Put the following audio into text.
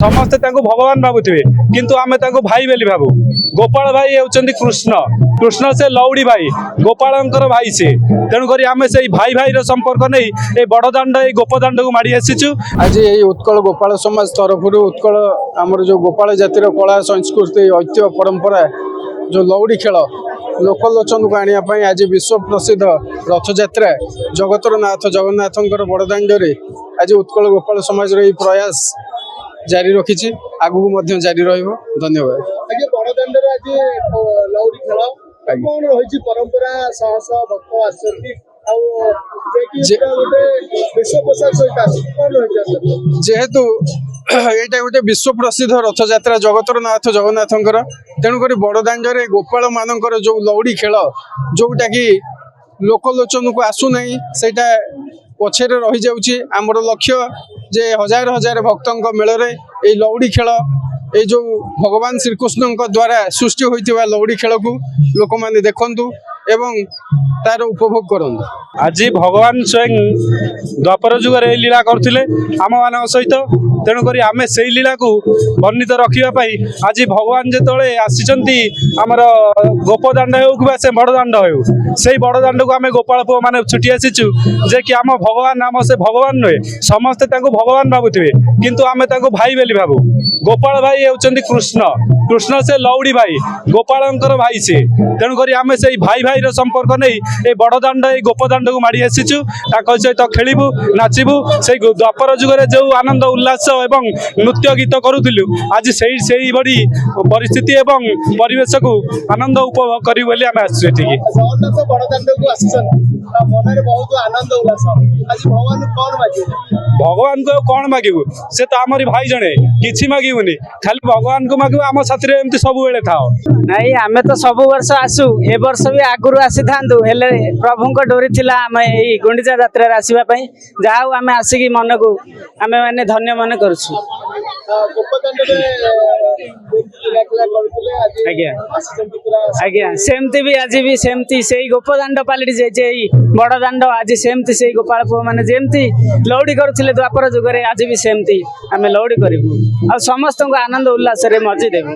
समस्ते भगवान भावुवे किंतु आमे भाई बोली भावु। गोपाल भाई होउचंदी कृष्ण कृष्ण से लौड़ी भाई गोपालंकर भाई से तेणुक आम से भाई भाई संपर्क नहीं ये बड़दाण्ड ये गोपदाण्ड को माड़ी आसीचु। आज यही उत्कल गोपाल समाज तरफ उत्कल आमर जो गोपाल जातिर कला संस्कृति ऐतिह्य परंपरा जो लौड़ी खेल लोकलोचन को आने आज विश्व प्रसिद्ध रथयात्रा जगतर नाथ जगन्नाथंकर बड़दाण्ड आज उत्कल गोपाल समाज प्रयास जारी रखी आगू जारी रहिबो। धन्यवाद। बड़दाण्ड आज लौड़ी खेल कौन रही परंपरा शह शह भक्त आसती जेहेतु यहाँ गोटे विश्व प्रसिद्ध रथयात्रा जगतर नाथ जगन्नाथंकर तेणुक बड़दाण्ड गोपाल मानकर जो लौड़ी खेल जोटा कि लोकलोचन को आसुना सेटा पछरे रही जाउची। आमर लक्ष्य जे हजार हजार भक्तों मेल लौड़ी खेल ये जो भगवान श्रीकृष्ण द्वारा सृष्टि होता लौड़ी खेल को लोक मैंने देखु एवं तार उपभोग करूँ। आज भगवान स्वयं द्वापर जुगर लीला करते आम मान सहित तेणुक आम से लीला को वर्णित रखापी आज भगवान जो आसी आमर गोपदाण्ड हो से बड़दाण्ड हो से बड़दाण्ड को आम गोपाल पुओ मैंने छुटी आसीचु जे कि आम भगवान आम से भगवान नुहे समस्ते भगवान भावुवे किंतु आम भाई बोली भावु। गोपाल भाई होउचंदी कृष्ण कृष्ण से लौड़ी भाई गोपालंकर भाई से तेणुक आम से भाई भाई संपर्क नहीं ये बड़दाण्ड ये गोपदाण्ड को माड़ी आसीचु सहित खेलू नाचबू से द्वापर जुगर जो आनंद उल्लास एवं नृत्य गीत करूँ आज से बड़ी परिस्थिति एवं परिवेश को आनंद उपभोग करूँ बोली आम बड़दाण्ड को मन बहुत आनंद उल्लास आज भगवान कौन मागे भगवान को कौन मागू से तो आमरी भाई जड़े कि मागुनि खाली भगवान को मागू आम साथी एमती सब बेले था नहीं आमे तो सब वर्ष आसु ए वर्ष भी आगुरी आसी था प्रभु डोरी थिला आम गुंडीचा यात्रा आसवाई जहाँ आम आसिक मन को आम मैंने धन्य मन कर आज्ञा सेमती भी आज भी सेमती से गोपदाण्ड पलटि जाइए बड़दाण्ड आज सेमती से गोपाल पुओ मैंने जमती लौड़ी करुले द्वापर जुगरे आज भी सेमती आम लौड़ी करूँ आ समस्त आनंद उल्लास मजी देव।